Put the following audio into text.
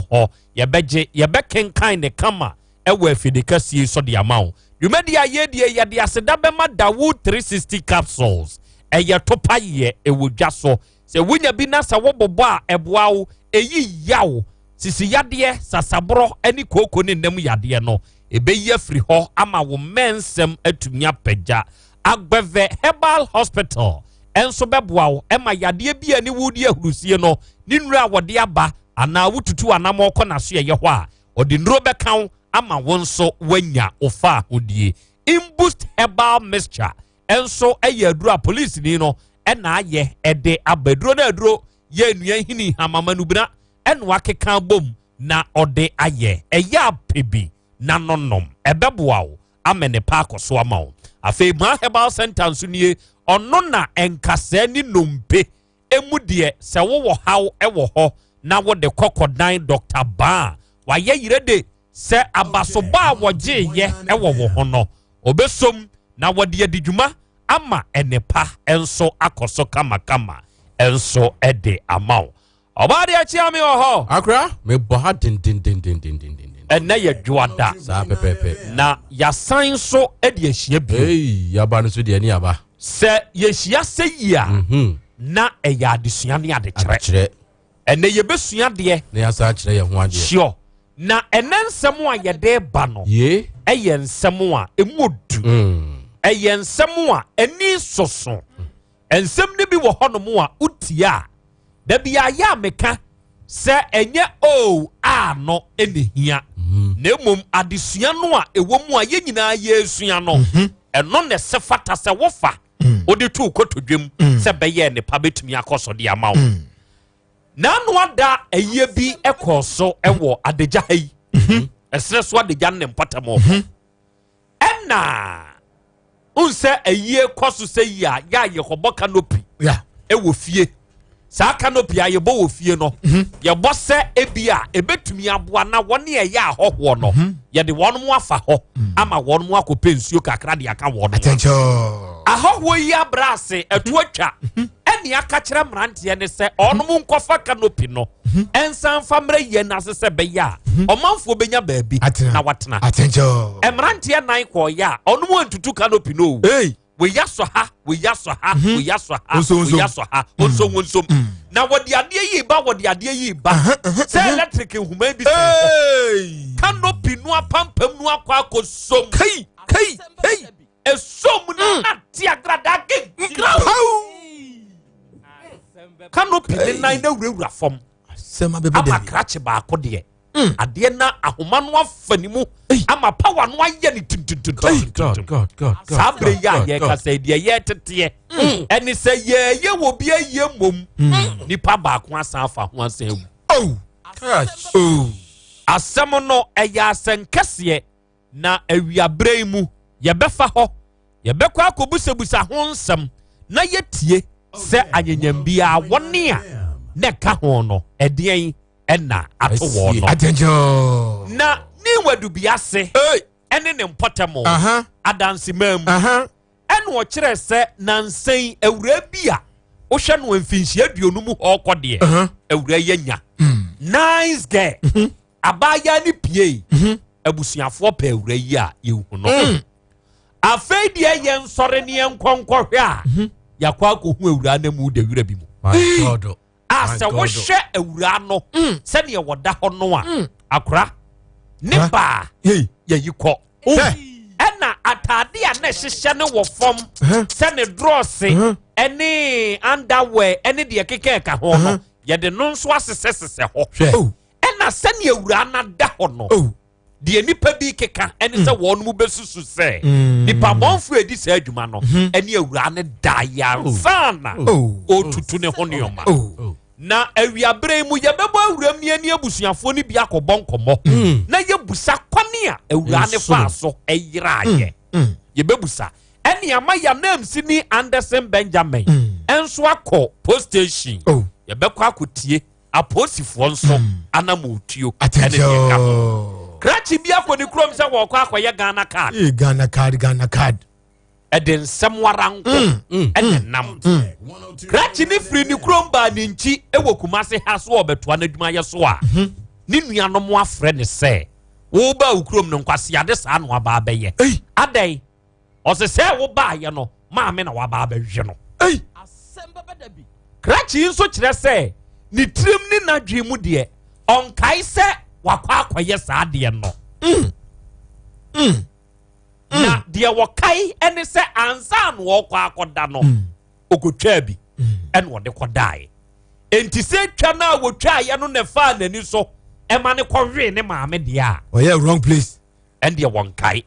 ho yɛbɛken kan ne kama ɛwɔ afidikasie so de ama wo dwumadi ayɛ die yɛde aseda bɛma Dawood 360 capsules ɛyɛ topa yɛ ɛwɔ dwa so sɛ wonya bi na sɛ wobobɔ a ɛboa wo ɛyi yaw sisi yadeɛ sasaboro ani kooko ne nam yadeɛ no ɛbɛyi afiri hɔ ama wo mensɛm atumi apagya Agbɛvɛ Herbal Hospital enso bɛboa wo ɛma yadeɛ bi ani wudi ahurusie no ne nura a wɔde aba anaa wotutu anamɔ kɔ na so yɛ hɔ a ɔde nuro bɛka wo ama wo nso wanya ofa ahodie Imboost Herbal Mixture enso ɛyɛ aduro a police ni no ɛna ayɛ ɛde abaduro na aduro yɛ nnua hini hamamanubina ɛna wakeka bom na ɔde ayɛ ɛyɛ apebi na nonom ɛbɛboa wo amene paako so ama wo afei ma Herbal Center nso nie ɔno na ɛnkasa ni nompe emu deɛ sɛ wowɔ haw ɛwɔ hɔ na wode kɔkɔdan Dr. Baa wayɛ yirede sɛ abasoba a wɔgye ɛwɔ wo ho no obesom na wɔde adidwuma ama ɛnepa enso akɔso kama enso ɛde ama wo ɔbaade akyia me wɔ hɔ akra me bɔ ha din ɛnɛ yɛ dwoada saa pɛpɛpɛ na yasan so ɛde ahyia bi yaba no so de ani aba sɛ yɛhyia sɛ yia na ɛyɛ adesua ne adekyerɛ ɛnɛ yɛbɛsua deɛ na yɛasa kyerɛ yɛ ho adeɛ sure na ɛnɛ nsɛm a yɛde ba no ye ɛyɛ nsɛm a ɛmu odu ɛyɛ nsɛm a ani soso nsɛm ne bi wɔ hɔ no mu a utia a da bi ayɛ a meka sɛ ɛnyɛ no ɛne hia na mmom adesua no a ɛwɔ mu a yɛ nyinaa yɛsua no ɛno ne sɛ fata sɛ wofa wode to kɔtodwam sɛ bɛyɛ nipa bɛtumi akɔ so de ama wo na ano ada ɛyɛ bi ɛkɔ so ɛwɔ adagya ha yi ɛsrɛ so adagya ne mpatam hɔ ɛna unsɛ ɛyɛ kɔ so sɛ yi a yɛ yɛkɔbɔ canopy ɛwɔ fie saa canopy a yɛbɔ wɔ fie no yɛbɔ sɛ ebi a ɛbɛtumi aboa na wɔne ɛyɛ ahɔhoɔ no yɛde wɔn mu afa hɔ ama wɔn mu akɔpɛ nsuo kakra de aka wɔn ahɔhoɔ yi abrase ɛto atwa ɛne aka kyerɛ mmeranteɛ ne sɛ ɔnom nkɔfa canopy no ɛnsan fa mmerɛ yie na sɛ bɛyɛ a ɔmanfoɔ bɛnya baabi na watena mmeranteɛ nan kɔɔyɛ a ɔnom antutu canopy no we yaso ha onso na wodi ade yi ba say electric nhuma bi canopy no apampam no akwa akosom kai esom na ati agrada ke canopy ne nan na wurawura fam sema bebe de ama krache ba akode ade na ahoma no afanimu ama power no aye ni God sabre ya ye ka say de ye tete eni say ye wo bi aye mom nipa ba ko asan afa ho asan asem no eya asenkese na awiabrɛ mu ye befa ho ye bekɔ akobusebusa ho nsɛm na yetie sɛ anyanyam bia wone a ne ka ho no ɛdeɛn ɛna ato wɔ no attention na ni wadu biase ɛne ne mpɔtɛmo adansimam ɛna ɔkyerɛ sɛ nansan awura bi a wohwɛ no mfinhyia aduonu mu hɔ kɔdeɛ awura yɛnya nice girl abaya ne pie abusuafoɔ pɛ awura yi a yɛhu no afei deɛ yɛn sɔre ne yɛn nkɔnkɔhwɛ a yakɔ akɔhu awura na mu da wura bi mu asɛ wohwɛ awura no sɛdeɛ wɔda hɔ no a akora ne baa yɛyi kɔ ɛna atade a na ɛhyehyɛ ne wɔ fam sɛ ne drɔse ɛne underwear ɛne deɛ keka ɛka ho no yɛde no nso asesɛsesɛ hɔ ɛna sɛdeɛ awura no da hɔ no deɛ nipa bi keka ɛne sɛ wɔn mu bɛsusu sɛ nipa bɔnfo edi sɛ adwuma no ɛne awura no da yansana otutu ne ho nneɛma na awiabrɛ mu yɛbɛbɔ awura mie ne abusuafoɔ ne bi akɔbɔ nkɔmmɔ na yɛbusa kɔne a awura ne faa so ɛyera ayɛ yɛbɛbusa ɛne ama Yanamsi ne Anderson Benjamin ɛnso akɔ post station yɛbɛkɔ akɔtie aposifoɔ nso anamotuo ɛne deɛ ka ho krachi bi akɔ ne kurom sɛ wɔkɔ akɔyɛ Ghana card ɛde nsɛm waranko ɛne nam krachi ne firi ne kurom baa ne nkyi ɛwɔ Kumase ha so ɔbɛtoa n'adwuma yɛ so a ne nuanom afrɛ ne sɛ wo ba ukurom no nkwasiade saa no aba abɛyɛ adɛn ɔsɛ sɛ wo baayɛ no maame na waba abɛhwɛ no asɛm bɛbɛda bi krakye nso kyerɛ sɛ ne tirim ne n'adwe mu deɛ ɔnkae sɛ wakɔ akɔyɛ saa adeɛ no na deɛ wɔkae ɛne sɛ ansa no wɔkɔ akɔda no ɔkɔtwaa bi ɛna ɔde kɔdaeɛ enti sɛ twa no a wɔtwaeɛ no na faa n'ani so ɛma ne kɔhwee ne maame deɛ a ɔyɛ wrong place ɛndeɛ wɔnkae